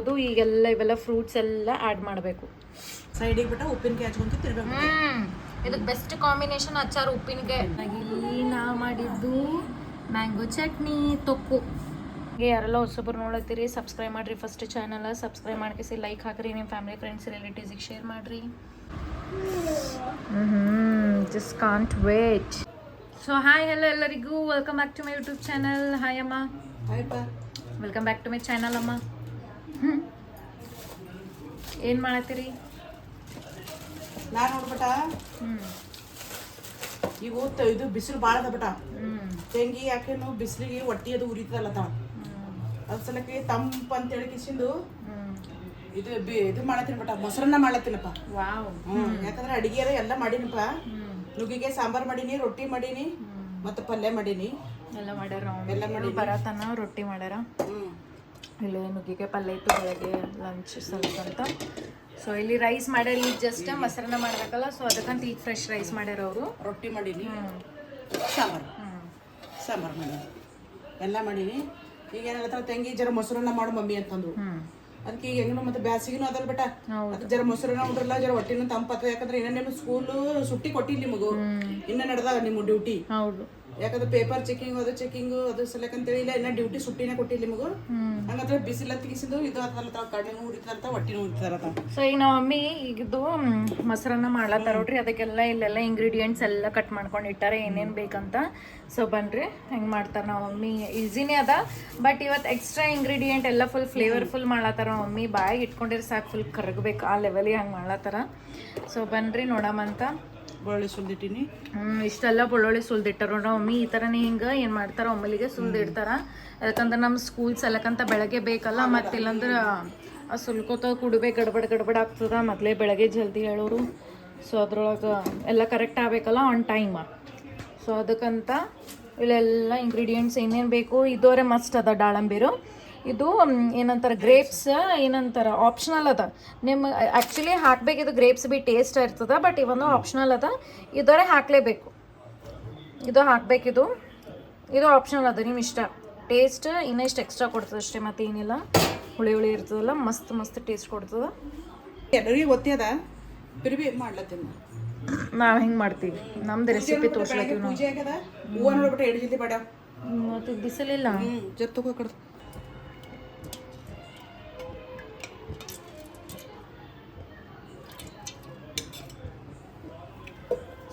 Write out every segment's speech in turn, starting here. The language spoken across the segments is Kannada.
ಅದು ಈಗೆಲ್ಲ ಇವೆಲ್ಲ ಫ್ರೂಟ್ಸ್ ಎಲ್ಲ ಆ್ಯಡ್ ಮಾಡಬೇಕು. ಸೈಡಿಗೆ ಬಿಟ್ಟು ಉಪ್ಪಿನಕಾಯಿ ಹಚ್ಕೊಂತ ತಿರ್ಬೇಕು. ಇದಕ್ಕೆ ಬೆಸ್ಟ್ ಕಾಂಬಿನೇಷನ್ ಅಚ್ಚಾರು ಉಪ್ಪಿನಕಾಯಿ. ಇಲ್ಲಿ ನಾ ಮಾಡಿದ್ದು ಮ್ಯಾಂಗೋ ಚಟ್ನಿ ತೊಕ್ಕು. ಯಾರೆಲ್ಲ ಹೊಸಬ್ರು ನೋಡತ್ತೀರಿ ಸಬ್ಸ್ಕ್ರೈಬ್ ಮಾಡಿರಿ. ಫಸ್ಟ್ ಚಾನಲ್ ಸಬ್ಸ್ಕ್ರೈಬ್ ಮಾಡ್ಕೇಸಿ ಲೈಕ್ ಹಾಕ್ರಿ. ನಿಮ್ಮ ಫ್ಯಾಮಿಲಿ ಫ್ರೆಂಡ್ಸ್ ರಿಲೇಟಿವ್ಸಿಗೆ ಶೇರ್ ಮಾಡಿರಿ. Just can't wait. So hi hello ಎಲ್ಲರಿಗೂ welcome back to my YouTube channel. Hi ಅಮ್ಮ. Welcome back to my channel ಅಮ್ಮ. ಏನು ಮಾಡತ್ತೀರಿ? ನಾನು ನೋಡ್ಬಿಟ್ಟ ಈಗ ಇದು ಬಿಸಿಲು ಭಾಳ ಅದ ಬಿಟ್ಟ. ತೆಂಗಿ ಯಾಕೇನು ಬಿಸಿಲಿಗೆ ಹೊಟ್ಟಿ ಅದು ಉರಿತದಲ್ಲ ತಾ ಅದ್ ಸಲಕ್ಕೆ ತಂಪ ಅಂತೇಳಿ ಕಿಸಿಂದು ಇದು ಮಾಡತ್ತೀನಿ ಬಟ, ಮೊಸರನ್ನ ಮಾಡತ್ತೀನಪ್ಪ. ಯಾಕಂದ್ರೆ ಅಡಿಗೆ ಎಲ್ಲ ಮಾಡೀನಪ್ಪ. ನುಗ್ಗಿಗೆ ಸಾಂಬಾರ್ ಮಾಡೀನಿ, ರೊಟ್ಟಿ ಮಾಡೀನಿ, ಮತ್ತೆ ಪಲ್ಯ ಮಾಡೀನಿ. ಎಲ್ಲ ಮಾಡ್ಯಾರ. ಎಲ್ಲ ಮಾಡಿ ಬರತನ ರೊಟ್ಟಿ ಮಾಡ್ಯಾರ. ಇಲ್ಲಿ ನುಗ್ಗಿಗೆ ಪಲ್ಯ ಇತ್ತು ಬೆಳಗ್ಗೆ ಲಂಚ್ ಸ್ವಲ್ಪ ಅಂತ. ಸೊ ಇಲ್ಲಿ ರೈಸ್ ಮಾಡ್ಯಾರ. ಈಗ ಜಸ್ಟ್ ಮೊಸರನ್ನ ಮಾಡ್ಬೇಕಲ್ಲ, ಸೊ ಅದಕ್ಕಂತ ಈಗ ಫ್ರೆಶ್ ರೈಸ್ ಮಾಡ್ಯಾರ ಅವರು. ರೊಟ್ಟಿ ಮಾಡೀನಿ, ಸಾಂಬಾರ್ ಮಾಡೀನಿ, ಎಲ್ಲ ಮಾಡೀನಿ. ಈಗ ಏನಾಗತ್ತ ತೆಂಗಿ ಜರ ಮೊಸರನ್ನ ಮಾಡು ಮಮ್ಮಿ ಅಂತಂದ್ರು. ಅದಕ್ಕೆ ಈಗ ಹೆಂಗ ಮತ್ತೆ ಬ್ಯಾಸಿಗೂ ಅದಲ್ ಬೆಟ ಜರ ಮೊಸರನ್ನ ಉಂಡ್ರಲ್ಲ, ಜರ ಹೊಟ್ಟಿನ ತಂಪತ್ತ. ಯಾಕಂದ್ರೆ ಇನ್ನೇನು ಸ್ಕೂಲ್ ಸುಟ್ಟಿ ಕೊಟ್ಟಿಲ್ಲ ನಿಮಗೂ, ಇನ್ನ ನಡೆದಾಗ ನಿಮ್ಮ ಡ್ಯೂಟಿ. ಹೌದು, ಯಾಕಂದ್ರೆ ಪೇಪರ್ ಚೆಕಿಂಗ್ ಅದು ಸಲಕಂತೇಳಿ ಇಲ್ಲ, ಇನ್ನ ಡ್ಯೂಟಿ ಸುಟ್ಟಿನೇ ಕೊಟ್ಟಿಲ್ಲ ನಿಮಗೂ. ಹಂಗಂದ್ರೆ ಬಿಸಿಲ ತೆಗಿಸಿದ್ದು ಇದು ಅದಲ್ಲ, ಕಣ್ಣಿನೂ ಉರಿತಾರಂತ, ಹೊಟ್ಟಿನೂ ಉರಿತಾರಂತ. ಸೊ ಈಗ ನಮ್ಮ ಮಮ್ಮಿ ಈಗಿದ್ದು ಮೊಸರನ್ನ ಮಾಡ್ಲತ್ತಾರ ನೋಡ್ರಿ. ಅದಕ್ಕೆಲ್ಲ ಇಲ್ಲೆಲ್ಲ ಇಂಗ್ರೀಡಿಯೆಂಟ್ಸ್ ಎಲ್ಲ ಕಟ್ ಮಾಡ್ಕೊಂಡು ಇಟ್ಟಾರೆ, ಏನೇನು ಬೇಕಂತ. ಸೊ ಬನ್ರಿ ಹೆಂಗೆ ಮಾಡ್ತಾರೆ ನಮ್ಮ ಮಮ್ಮಿ. ಈಸಿನೇ ಅದ, ಬಟ್ ಇವತ್ತು ಎಕ್ಸ್ಟ್ರಾ ಇಂಗ್ರೀಡಿಯೆಂಟ್ ಎಲ್ಲ ಫುಲ್ ಫ್ಲೇವರ್ಫುಲ್ ಮಾಡ್ಲತ್ತಾರ ನಮ್ಮ ಮಮ್ಮಿ. ಬಾಯಿಗೆ ಇಟ್ಕೊಂಡಿರಿ ಸಾಕು, ಫುಲ್ ಕರಗಬೇಕು ಆ ಲೆವೆಲಿಗೆ ಹಂಗೆ ಮಾಡ್ಲತ್ತಾರ. ಸೊ ಬನ್ರಿ ನೋಡಮಂತ. ಬೆಳ್ಳುಳ್ಳಿ ಸುಲ್ದಿಟ್ಟಿನಿ. ಇಷ್ಟೆಲ್ಲ ಬೆಳ್ಳುಳ್ಳಿ ಸುಲ್ದಿಟ್ಟಾರ ನಮ್ಮ ಮಮ್ಮಿ. ಈ ಥರನೇ ಹಿಂಗೆ ಏನು ಮಾಡ್ತಾರ, ಒಮ್ಮಲಿಗೆ ಸುಲ್ದಿಡ್ತಾರ. ಯಾಕಂದ್ರೆ ನಮ್ಮ ಸ್ಕೂಲ್ಸ್ ಎಲ್ಲಕ್ಕಂತ ಬೆಳಗ್ಗೆ ಬೇಕಲ್ಲ, ಮತ್ತು ಇಲ್ಲಾಂದ್ರೆ ಆ ಸುಲ್ಕೋತ ಕುಡಿಬೇಕು, ಗಡ್ಬಡ್ ಆಗ್ತದ. ಮೊದಲೇ ಬೆಳಗ್ಗೆ ಜಲ್ದಿ ಹೇಳೋರು. ಸೊ ಅದ್ರೊಳಗೆ ಎಲ್ಲ ಕರೆಕ್ಟ್ ಆಗಬೇಕಲ್ಲ ಆನ್ ಟೈಮ್. ಸೊ ಅದಕ್ಕಂತ ಇಲ್ಲೆಲ್ಲ ಇಂಗ್ರೀಡಿಯೆಂಟ್ಸ್ ಏನೇನು ಬೇಕು ಇದೋರೆ ಮಸ್ಟ್ ಅದ. ದಾಳಂಬೀರು ಇದು ಏನಂತಾರೆ ಗ್ರೇಪ್ಸ್, ಏನಂತಾರೆ ಆಪ್ಷನಲ್ ಅದ. ನಿಮ್ಮ ಆ್ಯಕ್ಚುಲಿ ಹಾಕಬೇಕಿದು ಗ್ರೇಪ್ಸ್ ಬಿ ಟೇಸ್ಟ್ ಇರ್ತದೆ, ಬಟ್ ಇವೊಂದು ಆಪ್ಷನಲ್ ಅದ. ಇದೋರೆ ಹಾಕಲೇಬೇಕು, ಇದು ಹಾಕಬೇಕಿದು. ಇದು ಆಪ್ಷನಲ್ ಅದ, ನಿಮ್ಮ ಇಷ್ಟ. ಟೇಸ್ಟ್ ಇನ್ನಷ್ಟು ಎಕ್ಸ್ಟ್ರಾ ಕೊಡ್ತದೆ ಅಷ್ಟೇ, ಮತ್ತೆ ಏನಿಲ್ಲ. ಹುಳಿ ಇರ್ತದಲ್ಲ, ಮಸ್ತ್ ಟೇಸ್ಟ್ ಕೊಡ್ತದೆ. ಎಲ್ಲರಿಗೂ ಗೊತ್ತದ, ಬಿರ್ಬಿ ಮಾಡ್ಲತ್ತೀನಿ ನಾವು ಹೆಂಗೆ ಮಾಡ್ತೀವಿ, ನಮ್ದು ರೆಸಿಪಿ ತೋರ್ಸ್ಲತ್ತೀವಿ ನಾವು. ಹೂವು ನೋಡ್ಬಿಟ್ಟು 2 ಜಲ್ದಿ ಬೇಡ, ಮತ್ತು ಬಿಸಿಲಿಲ್ಲ ಜತ್ ತಗೋ ಕಡ್ದು.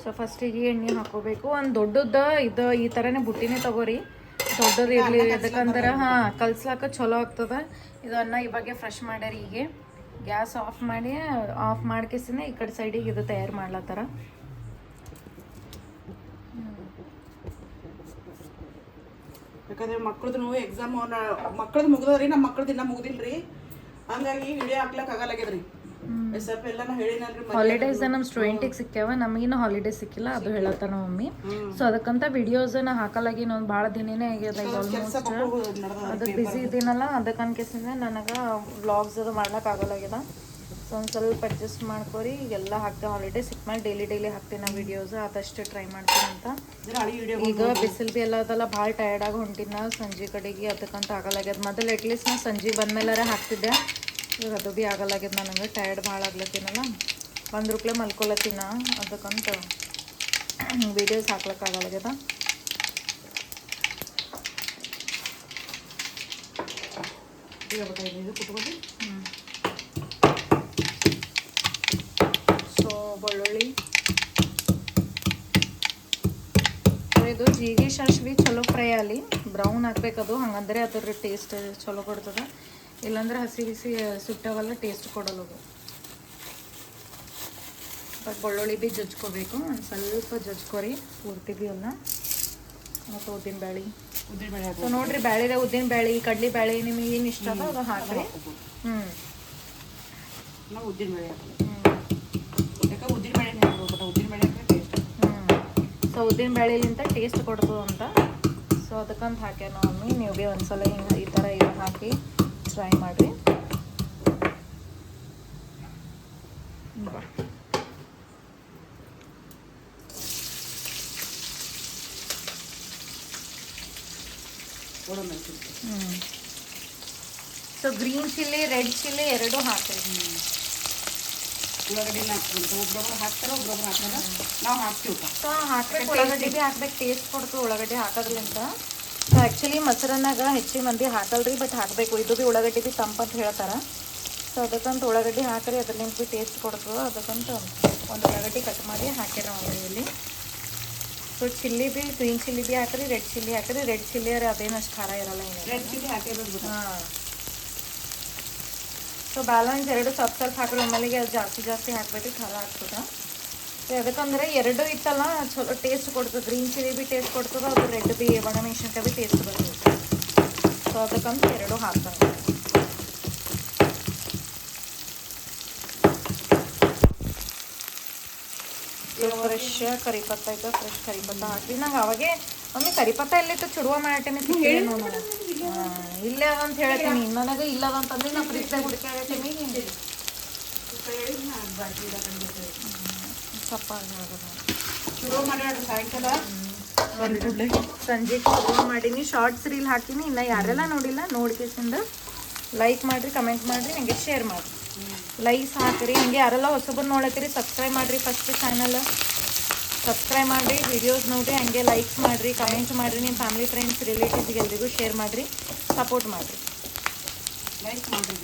ಸೊ ಫಸ್ಟಿಗೆ ಎಣ್ಣೆ ಹಾಕೋಬೇಕು. ಒಂದು ದೊಡ್ಡದ ಇದು ಈ ಥರನೇ ಬುಟ್ಟಿನೇ ತಗೋರಿ, ದೊಡ್ಡದು ಇರಲಿ. ಯಾಕಂದ್ರೆ ಕಲ್ಸ್ಲಾಕ ಚಲೋ ಆಗ್ತದೆ. ಇದು ಅನ್ನ ಇವಾಗೆ ಫ್ರೆಶ್ ಮಾಡ್ಯಾರ. ಹೀಗೆ ಗ್ಯಾಸ್ ಆಫ್ ಮಾಡ್ಕೇಸಿನ ಈ ಕಡೆ ಸೈಡಿಗೆ ಇದು ತಯಾರು ಮಾಡ್ಲತ್ತಾರ. ಯಾಕಂದ್ರೆ ಮಕ್ಳದ್ದು ಎಕ್ಸಾಮ್ ಮಕ್ಳದ್ದು ಮುಗ್ದದ್ರಿ, ನಮ್ಮ ಮಕ್ಳದ್ದು ಇನ್ನೂ ಮುಗ್ದಿಲ್ರಿ. ಹಂಗಾಗಿ ವಿಡಿಯೋ ಹಾಕ್ಲಕ್ ಆಗಲ್ಲಾಗ್ಯದ್ರಿ. ಸ್ವಲ್ಪ ಎಲ್ಲ ಹೇಳಿನಲ್ರಿ, ಹಾಲಿಡೇಸ್ ನಮ್ಮ ಸ್ಟೂಡೆಂಟಿಗೆ ಸಿಕ್ಕ್ಯಾವ, ನಮಗಿನ್ನ ಹಾಲಿಡೇಸ್ ಸಿಕ್ಕಿಲ್ಲ. ಅದು ಹೇಳತ್ತಾರ ನಮ್ಮ ಮಮ್ಮಿ. ಸೊ ಅದಕ್ಕಂತ ವಿಡಿಯೋಸನ್ನ ಹಾಕಲಾಗಿ ಇನ್ನೊಂದು ಭಾಳ ದಿನನೇ ಆಗ್ಯದ. ಈಗ ಆಲ್ಮೋಸ್ಟ್ ಅದಕ್ಕೆ ಬಿಸಿ ಇದ್ದೀನಲ್ಲ, ಅದಕ್ಕೆ ಅನ್ಕೇಸಿಂದ ನನಗೆ ವ್ಲಾಗ್ಸ್ ಅದು ಮಾಡ್ಲಿಕ್ಕೆ ಆಗಲಾಗ್ಯದ. ಸೊ ಒಂದು ಸ್ವಲ್ಪ ಅಡ್ಜಸ್ಟ್ ಮಾಡ್ಕೊರಿ. ಈಗೆಲ್ಲ ಹಾಕ್ತೇವೆ. ಹಾಲಿಡೇ ಸಿಕ್ಮೇಲೆ ಡೈಲಿ ಹಾಕ್ತೀನಿ ನಾ ವಿಡಿಯೋಸ್. ಆದಷ್ಟು ಟ್ರೈ ಮಾಡ್ತೀನಿ ಅಂತ. ಈಗ ಬಿಸಿಲು ಬಿ ಎಲ್ಲ ಅದೆಲ್ಲ ಭಾಳ ಟಯರ್ಡಾಗಿ ಹೊಂಟಿನ ಸಂಜೆ ಕಡೆಗೆ, ಅದಕ್ಕಂತ ಆಗಲಾಗ್ಯದ. ಮೊದಲು ಅಟ್ಲೀಸ್ಟ್ ನಾ ಸಂಜೆ ಬಂದಮೇಲಾರ ಹಾಕ್ತಿದ್ದೆ. ಇವಾಗ ಅದು ಭೀ ಆಗಲಾಗ್ಯದ. ನನಗೆ ಟಯರ್ಡ್ ಭಾಳ ಆಗ್ಲತ್ತೀನಲ್ಲ, ಬಂದ್ರುಕ್ಲೆ ಮಲ್ಕೊಳತ್ತೀನ. ಅದಕ್ಕಂತ ವೀಡಿಯೋಸ್ ಹಾಕ್ಲಿಕ್ಕಾಗಲಾಗ್ಯದ. ಸೊ ಬೆಳ್ಳುಳ್ಳಿ ಇದು ಜೀರಿಗೆ ಸಾಸ್ವಿ ಚಲೋ ಫ್ರೈ ಆಗಲಿ, ಬ್ರೌನ್ ಹಾಕ್ಬೇಕದು. ಹಂಗಂದ್ರೆ ಅದ್ರ ಟೇಸ್ಟ್ ಚಲೋ ಕೊಡ್ತದೆ. ಇಲ್ಲಾಂದ್ರೆ ಹಸಿ ಸುಟ್ಟವೆಲ್ಲ ಟೇಸ್ಟ್ ಕೊಡೋದು. ಬಟ್ ಬೆಳ್ಳುಳ್ಳಿ ಭೀ ಜಜ್ಕೋಬೇಕು, ಒಂದು ಸ್ವಲ್ಪ ಜಜ್ಕೊರಿ ಪೂರ್ತಿ ಭೀ ಅಲ್ಲ. ಮತ್ತು ಉದ್ದಿನಬೇಳೆ ಸೊ ನೋಡ್ರಿ, ಬ್ಯಾಳಿದೆ ಉದ್ದಿನಬೇಳೆ, ಕಡ್ಲಿಬೇಳೆ, ನಿಮಗೆ ಏನು ಇಷ್ಟ ಅದ ಅದು ಹಾಕ್ರಿ. ಸೊ ಉದ್ದಿನಬೇಳೆಲಿಂತ ಟೇಸ್ಟ್ ಕೊಡ್ತದೆ ಅಂತ. ಸೊ ಅದಕ್ಕಂತ ಹಾಕ್ಯಾರ ನಾವು ಮಮ್ಮಿ. ನೀವು ಭೀ ಒಂದ್ಸಲ ಹಿಂಗೆ ಈ ಥರ ಇದು ಹಾಕಿ ಟ್ರೈ ಮಾಡಿರಿ. So so green chilli red chilli ಎರಡೂ ಹಾಕ್ರಿ. ಉಳ್ಳಾಗಡ್ಡಿನ ಒಬ್ಬೊಬ್ರು ಹಾಕ್ತಾರೆ, ಒಬ್ಬೊಬ್ರು ಹಾಕ್ತಾರೆ, ನಾವು ಹಾಕ್ತೀವಪ್ಪ. ಸೊ ಹಾಕ್ಬೇಕು, ಉಳ್ಳಾಗಡ್ಡಿ ಭೀ ಹಾಕ್ಬೇಕು, ಟೇಸ್ಟ್ ಕೊಡ್ತು ಉಳ್ಳಾಗಡ್ಡಿ ಹಾಕೋದ್ರಿಂದ. ಸೊ ಆ್ಯಕ್ಚುಲಿ ಮೊಸರನ್ನಾಗ ಹೆಚ್ಚಿಗೆ ಮಂದಿ ಹಾಕಲ್ರಿ, ಬಟ್ ಹಾಕಬೇಕು. ಇದು ಭೀ ಉಳ್ಳಾಗಡ್ಡಿ ಭೀ ತಂಪಂತ ಹೇಳ್ತಾರೆ. ಸೊ ಅದಕ್ಕಂತ ಉಳ್ಳಾಗಡ್ಡಿ ಹಾಕ್ರಿ, ಅದ್ರಲ್ಲಿಂದ ಭೀ ಟೇಸ್ಟ್ ಕೊಡ್ತದೆ. ಅದಕ್ಕಂತ ಒಂದು ಉಳ್ಳಾಗಡ್ಡಿ ಕಟ್ ಮಾಡಿ ಹಾಕಿರ ಇಲ್ಲಿ. ಸೊ ಚಿಲ್ಲಿ ಭೀ ಗ್ರೀನ್ ಚಿಲ್ಲಿ ಭೀ ಹಾಕ್ರಿ, ರೆಡ್ ಚಿಲ್ಲಿ ಹಾಕ್ರಿ. ರೆಡ್ ಚಿಲ್ಲಿ ಅದೇನು ಅಷ್ಟು ಖಾರ ಇರಲ್ಲ ಏನು. ರೆಡ್ ಚಿಲ್ಲಿ ಹಾಕಿರ್ಬೇಕು. ಹಾಂ, ಸೊ ಬ್ಯಾಲೆನ್ಸ್ ಎರಡು ಸ್ವಲ್ಪ ಹಾಕ್ರಿ. ಒಮ್ಮೆಲಿಗೆ ಅದು ಜಾಸ್ತಿ ಹಾಕ್ಬೇಡ್ರಿ, ಖಾರ ಆಗ್ತದೆ. ಸೊ ಅದಕ್ಕಂದ್ರೆ ಎರಡು ಇತ್ತಲ್ಲ ಚಲೋ ಟೇಸ್ಟ್ ಕೊಡ್ತದೆ. ಗ್ರೀನ್ ಚಿಲ್ಲಿ ಭೀ ಟೇಸ್ಟ್ ಕೊಡ್ತದೆ, ಅದು ರೆಡ್ ಭೀ ಒಣಮೆಣ್ಸಿನ್ಕಾಯಿ ಭೀ ಟೇಸ್ಟ್ ಬರ್ತದೆ. ಸೊ ಅದಕ್ಕಂತ ಎರಡು ಹಾಕ್ತಾರೆ. ಫ್ರೆಶ್ ಕರಿಪತ್ತ ಐತೆ, ಫ್ರೆಶ್ ಕರಿಪತ್ತ ಹಾಕಿ. ನಂಗೆ ಅವಾಗೆ ಒಮ್ಮೆ ಕರಿಪತ್ತ ಎಲ್ಲಿತ್ತು ಚುಡುವ ಮಾಡಾಟೇನೆ ಸಿಕ್ಕಿದೆ ನೋಡು. ಇಲ್ಲ ಅಂತ ಹೇಳ್ತೀನಿ, ನನಗೆ ಇಲ್ಲದ ಅಂತಂದ್ರೆ ನಾ ಫ್ರಿಜ್ದಾಗ ಹುಡುಕಾಡೀನಿ. ಸಪ್ಪ ಶುರು ಮಾಡಿ ಸಾಯಂಕಾಲ ಸಂಜೆಗೆ ಶುರು ಮಾಡೀನಿ. ಶಾರ್ಟ್ಸ್ ರೀಲ್ ಹಾಕೀನಿ. ಇನ್ನು ಯಾರೆಲ್ಲ ನೋಡಿಲ್ಲ ನೋಡ್ಕೇಸಿಂದ ಲೈಕ್ ಮಾಡಿರಿ, ಕಮೆಂಟ್ ಮಾಡಿರಿ, ನನಗೆ ಶೇರ್ ಮಾಡಿರಿ, ಲೈಕ್ಸ್ ಹಾಕಿರಿ. ಹಂಗೆ ಯಾರೆಲ್ಲ ಹೊಸಬರು ನೋಡತ್ತೀರಿ ಸಬ್ಸ್ಕ್ರೈಬ್ ಮಾಡಿರಿ. ಫಸ್ಟ್ ಚಾನಲ್ ಸಬ್ಸ್ಕ್ರೈಬ್ ಮಾಡಿರಿ, ವಿಡಿಯೋಸ್ ನೋಡಿರಿ, ಹಂಗೆ ಲೈಕ್ಸ್ ಮಾಡಿರಿ, ಕಮೆಂಟ್ಸ್ ಮಾಡಿರಿ. ನಿಮ್ಮ ಫ್ಯಾಮಿಲಿ ಫ್ರೆಂಡ್ಸ್ ರಿಲೇಟಿವ್ಸ್ಗೆ ಎಲ್ರಿಗೂ ಶೇರ್ ಮಾಡಿರಿ, ಸಪೋರ್ಟ್ ಮಾಡಿರಿ, ಲೈಕ್ ಮಾಡಿರಿ.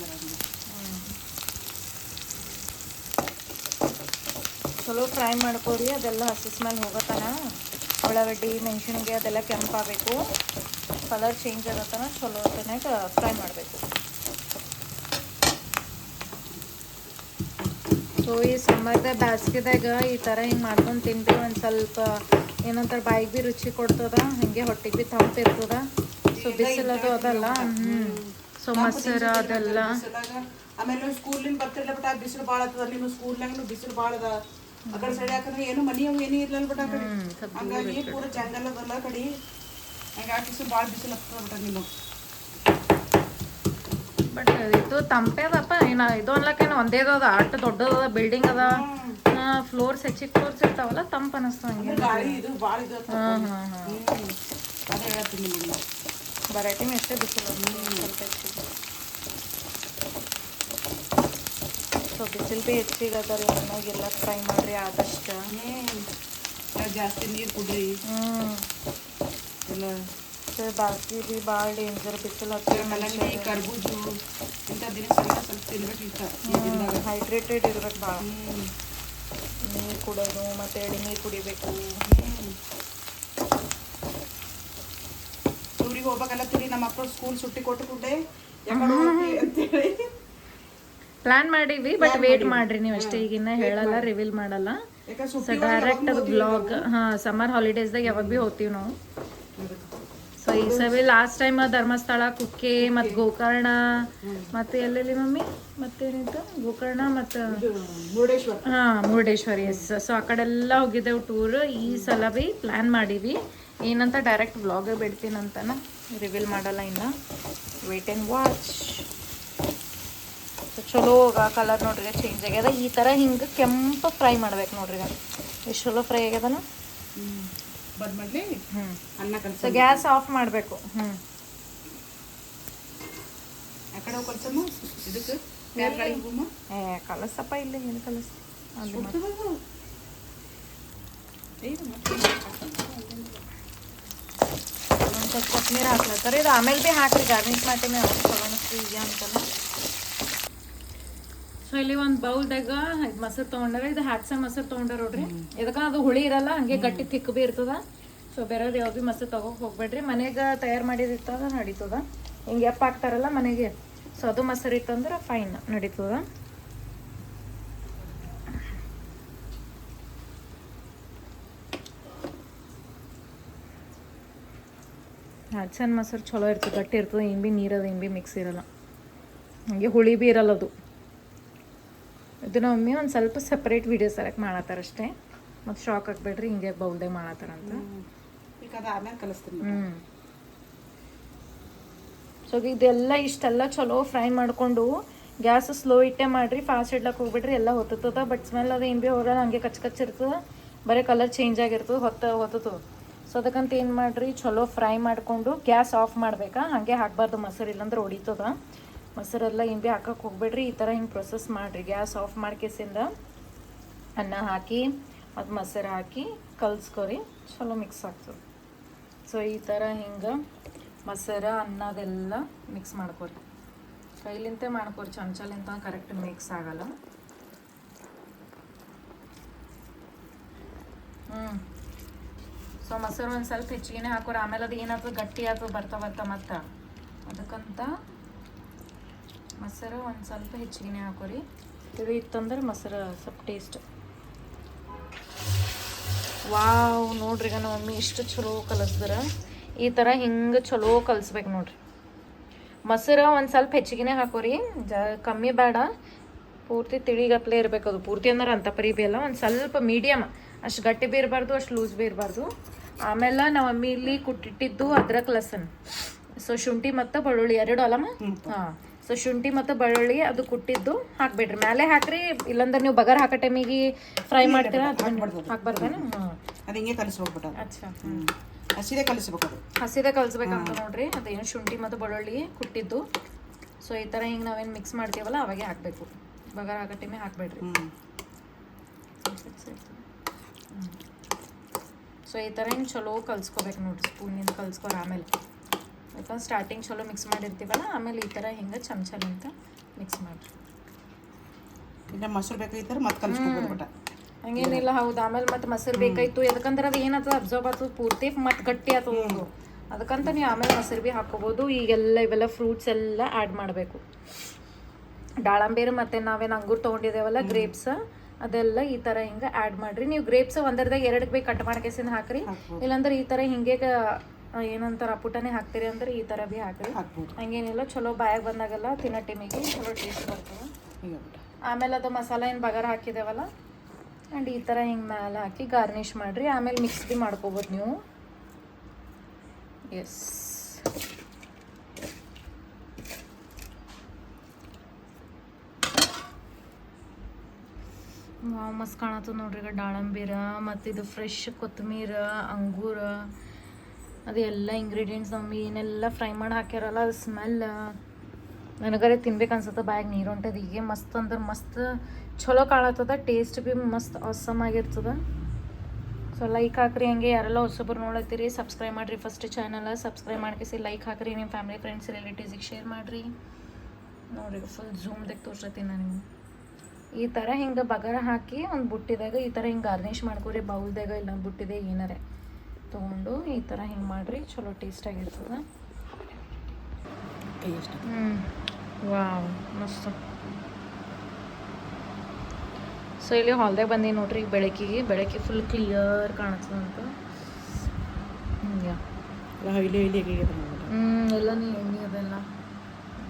ಚಲೋ ಫ್ರೈ ಮಾಡ್ಕೊರಿ. ಅದೆಲ್ಲ ಹಸಿ ಸ್ಮೆಲ್ ಹೋಗತ್ತನ. ಉಳ್ಳಾಗಡ್ಡಿ ಮೆಣಸಿನ್ಕಾಯಿ ಅದೆಲ್ಲ ಕೆಂಪಾಗಬೇಕು, ಕಲರ್ ಚೇಂಜ್ ಆಗತ್ತನ. ಚಲೋ ಹೊತ್ತನಾಗ ಫ್ರೈ ಮಾಡಬೇಕು. ಸೊ ಈ ಸಮ್ಮರ್ದಾಗ ಬ್ಯಾಸ್ಗೆದಾಗ ಈ ಥರ ಹಿಂಗೆ ಮಾಡ್ಕೊಂಡು ತಿಂತೀವಿ. ಒಂದು ಸ್ವಲ್ಪ ಏನಂತಾರೆ ಬಾಯಿಗೆ ಭೀ ರುಚಿ ಕೊಡ್ತದ, ಹಾಗೆ ಹೊಟ್ಟೆಗೆ ಭೀ ತಂಪು ಇರ್ತದ. ಸೊ ಬಿಸಿಲದು ಅದಲ್ಲ. ಸೊ ಮೊಸರು ಅದೆಲ್ಲ. ಆಮೇಲೆ ಸ್ಕೂಲಿಂದ ಬರ್ತಿರ್ಲ ಬಟ್ ಬಿಸಿಲು ಭಾಳ ಆಗ್ತದ. ನಿಮ್ಮ ಸ್ಕೂಲ್ನಾಗ ಬಿಸಿಲು ಭಾಳ ಅದ. ಆ ಕಡೆ ಸೈಡ್ ಯಾಕಂದ್ರೆ ಏನು ಮನಿ ಅವು ಏನೂ ಇರ್ಲಲ್ಲ ಬಟ್ ಆ ಕಡೆ. ಹಂಗಾಗಿ ಪೂರ ಜಂಗಲ್ ಅದಲ್ಲ ಕಡೆ. ಹಂಗಾಗಿ ಬಿಸಿಲು ಭಾಳ ಬಿಸಿಲು ಆಗ್ತದ ಬಟ್ ನಿಮಗೆ. ಬಟ್ ಇದು ತಂಪೆ ಅದಪ್ಪ. ಏನು ಇದು ಅನ್ಲಕ್ಕೇನು ಒಂದೇದದ ಅಷ್ಟು ದೊಡ್ಡದದ ಬಿಲ್ಡಿಂಗ್ ಅದ. ಫ್ಲೋರ್ಸ್ ಹೆಚ್ಚಿಗೆ ಫ್ಲೋರ್ಸ್ ಇರ್ತಾವಲ್ಲ, ತಂಪು ಅನಿಸ್ತು ಹಂಗೆ. ಗಾಳಿ ಇದು ಭಾಳ ಇದು. ಅದೇ ಹೇಳ್ತೀನಿ ನಿಮಗೆ. ವೆರೈಟಿ ಎಷ್ಟೇ ಬಿಸಿಲು ಸ್ವಲ್ಪ ಹೆಚ್ಚಿಗೆ. ಸೊ ಬಿಸಿಲು ಭೀ ಹೆಚ್ಚಿಗೆ ಅದ ರೀ. ಮನೆಗೆಲ್ಲ ಫ್ರೈ ಮಾಡಿರಿ ಆದಷ್ಟು. ಜಾಸ್ತಿ ನೀರು ಕುಡ್ರಿ ಎಲ್ಲ. ಬಾಕಿ ಭೀ ಭಾಳ ಡೇಂಜರ್ ಬಿಸಿಲು ಕಲ್ಲಂಗಡಿ, ಕರ್ಬೂಜು ಇಂಥ ದಿನಸೆಲ್ಲ ಸ್ವಲ್ಪ ತಿನ್ಬೇಕು. ಹೈಡ್ರೇಟೆಡ್ ಇರ್ಬೇಕು ಭಾಳ. ನೀರು ಕುಡೋದು ಮತ್ತು ಎಳ್ನೀರು ಕುಡಿಬೇಕು. ಟೂರಿಗೆ ಹೋಗ್ಬೇಕಲ್ಲ ತಿರಿ. ನಮ್ಮ ಮಕ್ಕಳು ಸ್ಕೂಲ್ ಸುಟ್ಟಿ ಕೊಟ್ಟು ಕೂಡಲೇ ಯಾಕಡೆ ಹೋಗ್ತೀವಿ ಅಂತೇಳಿ ಪ್ಲಾನ್ ಮಾಡೀವಿ. ಬಟ್ ವೇಟ್ ಮಾಡ್ರಿ ನೀವು ಅಷ್ಟೇ, ಈಗಿನ್ನ ಹೇಳಲ್ಲ, ರಿವೀಲ್ ಮಾಡಲ್ಲ. ಸೊ ಡೈರೆಕ್ಟ್ ಅದು ಬ್ಲಾಗ್. ಹಾಂ, ಸಮ್ಮರ್ ಹಾಲಿಡೇಸ್ದಾಗ ಯಾವಾಗ ಭೀ ಹೋಗ್ತೀವಿ ನಾವು. ಸೊ ಈ ಸವಿ ಲಾಸ್ಟ್ ಟೈಮ್ ಧರ್ಮಸ್ಥಳ, ಕುಕ್ಕೆ ಮತ್ತು ಗೋಕರ್ಣ ಮತ್ತು ಎಲ್ಲೆಲ್ಲಿ ಮಮ್ಮಿ ಮತ್ತೇನಿತ್ತು ಗೋಕರ್ಣ ಮತ್ತು ಮುರುಡೇಶ್ವರ. ಹಾಂ, ಮುರುಡೇಶ್ವರಿ. ಎಸ್. ಸೊ ಆ ಕಡೆಲ್ಲ ಹೋಗಿದ್ದೆವು ಟೂರ್. ಈ ಸಲ ಭೀ ಪ್ಲ್ಯಾನ್ ಮಾಡೀವಿ. ಏನಂತ ಡೈರೆಕ್ಟ್ ಬ್ಲಾಗ್ ಬಿಡ್ತೀನಂತನ, ರಿವೀಲ್ ಮಾಡಲ್ಲ ಇನ್ನು. Wait and watch. ಸೊ ಚಲೋ ಕಲರ್ ನೋಡ್ರಿ ಚೇಂಜ್ ಆಗ್ಯದ. ಈ ಥರ ಹಿಂಗೆ ಕೆಂಪು ಫ್ರೈ ಮಾಡ್ಬೇಕು ನೋಡ್ರಿ. ಎಷ್ಟು ಚಲೋ ಫ್ರೈ ಆಗ್ಯದನ. ಅನ್ನ ಕಲಸ. ಸೊ ಗ್ಯಾಸ್ ಆಫ್ ಮಾಡಬೇಕು. ಆ ಕಡೆ ಕಲಸಮ್ಮ ಇದಕ್ಕೆ ಕಲಸಪ್ಪ. ಇಲ್ಲ ಏನು ಕಲಸ ಅದು ಒಂದು ಸ್ವಲ್ಪ ಕೊತ್ತಂಬರಿ ಹಾಕ್ಲತ್ತಾರೆ. ಇದು ಆಮೇಲೆ ಭೀ ಹಾಕ್ರಿ, ಗಾರ್ನಿಷ್ ಮಾಡ್ತೀನಿ. ಚಲೋ ಅನಿಸ್ತು ಈಗ ಅಂತಲ್ಲ. ಸೊ ಇಲ್ಲಿ ಒಂದು ಬೌಲ್ದಾಗ ಮೊಸರು ತೊಗೊಂಡಾರ. ಇದು ಹ್ಯಾಟ್ಸನ್ ಮೊಸರು ತೊಗೊಂಡಾರ ನೋಡ್ರಿ. ಇದಕ್ಕೆ ಅದು ಹುಳಿ ಇರಲ್ಲ, ಹಂಗೆ ಗಟ್ಟಿ ತಿಕ್ ಭೀ ಇರ್ತದ. ಸೊ ಬೇರೆದು ಯಾವ್ದು ಭೀ ಮೊಸರು ತೊಗೋಕೆ ಹೋಗ್ಬೇಡ್ರಿ. ಮನೆಗೆ ತಯಾರು ಮಾಡಿದಿರ್ತದ ನಡೀತದ. ಹಿಂಗೆ ಎಪ್ಪ ಹಾಕ್ತಾರಲ್ಲ ಮನೆಗೆ, ಸೊ ಅದು ಮೊಸರು ಇತ್ತಂದ್ರೆ ಫೈನ್ ನಡೀತದ. ಹ್ಯಾಟ್ಸನ್ ಮೊಸರು ಚಲೋ ಇರ್ತದೆ, ಗಟ್ಟಿ ಇರ್ತದೆ. ಏನು ಭೀ ನೀರದ ಏನು ಭೀ ಮಿಕ್ಸ್ ಇರಲ್ಲ, ಹಂಗೆ ಹುಳಿ ಭೀ ಇರಲ್ಲ ಅದು. ಇದನ್ನ ಒಮ್ಮೆ ಒಂದು ಸ್ವಲ್ಪ ಸಪ್ರೇಟ್ ವೀಡಿಯೋಸ್ ಸೆಲೆಕ್ಟ್ ಮಾಡತ್ತಾರ ಅಷ್ಟೇ. ಮತ್ತು ಶಾಕ್ ಹಾಕ್ಬೇಡ್ರಿ, ಹಿಂಗೆ ಬೌಲ್ದಾಗ ಮಾಡತ್ತಾರಂತ. ಸೊ ಇದೆಲ್ಲ ಇಷ್ಟೆಲ್ಲ ಚಲೋ ಫ್ರೈ ಮಾಡಿಕೊಂಡು ಗ್ಯಾಸ್ ಸ್ಲೋ ಇಟ್ಟೆ ಮಾಡಿರಿ, ಫಾಸ್ಟ್ ಇಡ್ಲಕ್ಕೆ ಹೋಗ್ಬಿಡ್ರಿ. ಎಲ್ಲ ಹೊತ್ತದ. ಬಟ್ ಸ್ಮೆಲ್ ಅದು ಏನು ಭೀ ಹೋಗಲ್ಲ, ಹಂಗೆ ಕಚ್ ಇರ್ತದೆ. ಬರೀ ಕಲರ್ ಚೇಂಜ್ ಆಗಿರ್ತದೆ, ಹೊತ್ತದು. ಸೊ ಅದಕ್ಕಂತ ಏನು ಮಾಡಿರಿ, ಚಲೋ ಫ್ರೈ ಮಾಡಿಕೊಂಡು ಗ್ಯಾಸ್ ಆಫ್ ಮಾಡ್ಬೇಕಾ. ಹಾಗೆ ಹಾಕಬಾರ್ದು ಮೊಸರು, ಇಲ್ಲಾಂದ್ರೆ ಹೊಡಿತದ. ಮೊಸರೆಲ್ಲ ಏನು ಭೀ ಹಾಕಕ್ಕೆ ಹೋಗ್ಬೇಡ್ರಿ. ಈ ಥರ ಹಿಂಗೆ ಪ್ರೊಸೆಸ್ ಮಾಡಿರಿ. ಗ್ಯಾಸ್ ಆಫ್ ಮಾಡ್ಕೇಸಿಂದ ಅನ್ನ ಹಾಕಿ ಮತ್ತು ಮೊಸರು ಹಾಕಿ ಕಲ್ಸ್ಕೊರಿ, ಚಲೋ ಮಿಕ್ಸ್ ಆಗ್ತದೆ. ಸೊ ಈ ಥರ ಹಿಂಗೆ ಮೊಸರು ಅನ್ನದೆಲ್ಲ ಮಿಕ್ಸ್ ಮಾಡ್ಕೊರಿ. ಕೈಲಿಂತೆ ಮಾಡ್ಕೊರಿ, ಚಮಚಲಿಂತ ಕರೆಕ್ಟ್ ಮಿಕ್ಸ್ ಆಗಲ್ಲ. ಸೊ ಮೊಸರು ಒಂದು ಸ್ವಲ್ಪ ಹೆಚ್ಚಿಗೆ ಹಾಕೋರಿ. ಆಮೇಲೆ ಅದು ಏನಾಗ್ತದೆ, ಗಟ್ಟಿ ಆಗ್ತದೆ ಬರ್ತಾ ಬರ್ತಾ ಮತ್ತೆ. ಅದಕ್ಕಂತ ಮೊಸರು ಒಂದು ಸ್ವಲ್ಪ ಹೆಚ್ಚಿಗೆ ಹಾಕೋರಿ. ತಿಳಿ ಇತ್ತಂದ್ರೆ ಮೊಸರು ಸ್ವಲ್ಪ ಟೇಸ್ಟ್. ವಾವ್, ನೋಡ್ರಿ ಈಗ ನಮ್ಮ ಮಮ್ಮಿ ಇಷ್ಟು ಚಲೋ ಕಲಿಸ್ದಾರ. ಈ ಥರ ಹಿಂಗೆ ಚಲೋ ಕಲಿಸ್ಬೇಕು ನೋಡ್ರಿ. ಮೊಸರು ಒಂದು ಸ್ವಲ್ಪ ಹೆಚ್ಚಿಗೆ ಹಾಕೋರಿ, ಕಮ್ಮಿ ಬೇಡ. ಪೂರ್ತಿ ತಿಳಿಗಪ್ಲೆ ಇರಬೇಕು ಅದು. ಪೂರ್ತಿ ಅಂದ್ರೆ ಅಂತ ಪರಿ ಭೀ ಅಲ್ಲ, ಒಂದು ಸ್ವಲ್ಪ ಮೀಡಿಯಮ್. ಅಷ್ಟು ಗಟ್ಟಿ ಭೀ ಇರಬಾರ್ದು, ಅಷ್ಟು ಲೂಸ್ ಭೀ ಇರಬಾರ್ದು. ಆಮೇಲೆ ನಾವು ಮಮ್ಮಿ ಇಲ್ಲಿ ಕುಟ್ಟಿಟ್ಟಿದ್ದು ಅದ್ರಕ್ ಲಸನ್, ಸೊ ಶುಂಠಿ ಮತ್ತು ಬೆಳ್ಳುಳ್ಳಿ ಎರಡು ಅಲ್ಲಮ್ಮ. ಹಾಂ, ಸೊ ಶುಂಠಿ ಮತ್ತು ಬೆಳ್ಳುಳ್ಳಿ ಅದು ಕುಟ್ಟಿದ್ದು ಹಾಕ್ಬೇಡ್ರಿ. ಮೇಲೆ ಹಾಕ್ರಿ, ಇಲ್ಲಾಂದ್ರೆ ನೀವು ಬಗರ್ ಹಾಕೋ ಟೈಮಿಗೆ ಫ್ರೈ ಮಾಡ್ತೀರಾ, ಹಾಕ್ಬಾರ್ದೇನು? ಹಾಂ, ಅದು ಹಿಂಗೆ ಕಲಿಸ್ಬಿಟ್ಬಿಟ್ಟು. ಅಚ್ಚಾ, ಹಸಿದೇ ಕಲಿಸ್ಬೇಕು. ಅದು ಹಸಿದೇ ಕಲಿಸ್ಬೇಕಂತ ನೋಡ್ರಿ. ಅದೇನು ಶುಂಠಿ ಮತ್ತು ಬೆಳ್ಳುಳ್ಳಿ ಕುಟ್ಟಿದ್ದು. ಸೊ ಈ ಥರ ಹಿಂಗೆ ನಾವೇನು ಮಿಕ್ಸ್ ಮಾಡ್ತೀವಲ್ಲ ಅವಾಗೆ ಹಾಕಬೇಕು. ಬಗರ್ ಹಾಕೋ ಟೈಮಿಗೆ ಹಾಕ್ಬೇಡ್ರಿ. ಸೊ ಈ ಥರ ಹಿಂಗೆ ಚಲೋ ಕಲ್ಸ್ಕೊಬೇಕು ನೋಡ್ರಿ. ಸ್ಪೂನಿಂದ ಕಲ್ಸ್ಕೊರ. ಆಮೇಲೆ ಯಾಕಂದ್ರೆ ಸ್ಟಾರ್ಟಿಂಗ್ ಚಲೋ ಮಿಕ್ಸ್ ಮಾಡಿರ್ತೀವಲ್ಲ, ಆಮೇಲೆ ಈ ಥರ ಹಿಂಗೆ ಚಮಚಲಿಂತ ಮಿಕ್ಸ್ ಮಾಡಿರಿ. ಇನ್ನು ಮೊಸರು ಬೇಕಾಗಿತ್ತಾರೆ ಮತ್ತೆ ಕಲಿಸ್ಕೊಬಿಟ್ಟ. ಹಂಗೇನಿಲ್ಲ. ಹೌದು, ಆಮೇಲೆ ಮತ್ತೆ ಮೊಸರು ಬೇಕಾಯ್ತು. ಯಾಕಂದ್ರೆ ಅದು ಏನಾಗ್ತದೆ, ಅಬ್ಸರ್ವ್ ಆಗ್ತದೆ ಪೂರ್ತಿ, ಮತ್ತೆ ಗಟ್ಟಿ ಆಗ್ತದೆ. ಅದಕ್ಕಂತ ನೀವು ಆಮೇಲೆ ಮೊಸರು ಭೀ ಹಾಕೋಬೋದು. ಈಗೆಲ್ಲ ಇವೆಲ್ಲ ಫ್ರೂಟ್ಸ್ ಎಲ್ಲ ಆ್ಯಡ್ ಮಾಡಬೇಕು. ದಾಳಂಬೇರು ಮತ್ತು ನಾವೇನು ಅಂಗೂರು ತೊಗೊಂಡಿದ್ದೇವಲ್ಲ, ಗ್ರೇಪ್ಸ್, ಅದೆಲ್ಲ ಈ ಥರ ಹಿಂಗೆ ಆ್ಯಡ್ ಮಾಡಿರಿ. ನೀವು ಗ್ರೇಪ್ಸ್ ಒಂದರದಾಗ ಎರಡಕ್ಕೆ ಬೇಕು ಕಟ್ ಮಾಡ್ಕೇಸಿಂದ ಹಾಕ್ರಿ. ಇಲ್ಲಾಂದ್ರೆ ಈ ಥರ ಹಿಂಗೆ ಏನಂತಾರೆ ಪುಟಾಣಿ ಹಾಕ್ತೀರಿ ಅಂದ್ರೆ ಈ ಥರ ಭೀ ಹಾಕ್ರಿ. ಹಂಗೇನಿಲ್ಲ, ಚಲೋ ಬಾಯಾಗಿ ಬಂದಾಗೆಲ್ಲ ತಿನ್ನೋ ಟೈಮಿಗೆ ಚಲೋ ಟೇಸ್ಟ್ ಬರ್ತದೆ. ಆಮೇಲೆ ಅದು ಮಸಾಲ ಏನು ಬಗಾರ ಹಾಕಿದ್ದೇವಲ್ಲ, ಆ್ಯಂಡ್ ಈ ಥರ ಹಿಂಗೆ ಮೇಲೆ ಹಾಕಿ ಗಾರ್ನಿಷ್ ಮಾಡಿರಿ. ಆಮೇಲೆ ಮಿಕ್ಸ್ ಭೀ ಮಾಡ್ಕೋಬೋದು ನೀವು. ಎಸ್, ವಾವ್, ಮಸ್ತ್ ಕಾಣತ್ತದ ನೋಡ್ರಿ. ಈಗ ದಾಳಂಬೀರ ಮತ್ತು ಇದು ಫ್ರೆಶ್ ಕೊತ್ತಂಬರಿ, ಅಂಗೂರ, ಅದು ಎಲ್ಲ ಇಂಗ್ರೀಡಿಯೆಂಟ್ಸ್ ನಮ್ಮಿ ಏನೆಲ್ಲ ಫ್ರೈ ಮಾಡಿ ಹಾಕ್ಯಾರಲ್ಲ, ಅದು ಸ್ಮೆಲ್ ನನಗರೆ ತಿನ್ಬೇಕು ಅನ್ಸುತ್ತೆ. ಬ್ಯಾಗ್ ನೀರು ಹೊಂಟದ. ಹೀಗೆ ಮಸ್ತ್ ಅಂದ್ರೆ ಮಸ್ತ್ ಚಲೋ ಕಾಣತ್ತದ. ಟೇಸ್ಟ್ ಭೀ ಮಸ್ತ್ ಆಸಮ್ ಆಗಿರ್ತದ. ಸೊ ಲೈಕ್ ಹಾಕ್ರಿ. ಹಂಗೆ ಯಾರೆಲ್ಲ ಹೊಸೊಬ್ಬರು ನೋಡತ್ತೀರಿ ಸಬ್ಸ್ಕ್ರೈಬ್ ಮಾಡಿರಿ. ಫಸ್ಟ್ ಚಾನಲ್ ಸಬ್ಸ್ಕ್ರೈಬ್ ಮಾಡ್ಕೇಸಿ ಲೈಕ್ ಹಾಕ್ರಿ. ನಿಮ್ಮ ಫ್ಯಾಮಿಲಿ ಫ್ರೆಂಡ್ಸ್ ರಿಲೇಟಿವ್ಸಿಗೆ ಶೇರ್ ಮಾಡಿರಿ. ನೋಡ್ರಿ ಫುಲ್ ಝೂಮ್ದಾಗ ತೋರ್ಸತ್ತೀನಿ ನಾನು ನಿಮ್ಗೆ. ಈ ಥರ ಹಿಂಗೆ ಬಗಾರ ಹಾಕಿ ಒಂದು ಬುಟ್ಟಿದಾಗ ಈ ಥರ ಹಿಂಗೆ ಗಾರ್ನಿಷ್ ಮಾಡ್ಕೊರಿ. ಬೌಲ್ದಾಗ ಇಲ್ಲ ಬುಟ್ಟಿದೆ ಏನಾರೆ ತೊಗೊಂಡು ಈ ಥರ ಹಿಂಗೆ ಮಾಡಿರಿ. ಚಲೋ ಟೇಸ್ಟಾಗಿರ್ತದೆ. ವಾವ್, ಮಸ್ತ್. ಸೊ ಇಲ್ಲಿ ಹಾಲ್ದಾಗ ಬಂದೀನಿ ನೋಡ್ರಿ. ಈಗ ಬೆಳಕಿಗೆ ಫುಲ್ ಕ್ಲಿಯರ್ ಕಾಣಿಸ್ತದಂತ. ಹಿಂಗೆ ಎಲ್ಲ ಎಣ್ಣೆ ಅದೆಲ್ಲ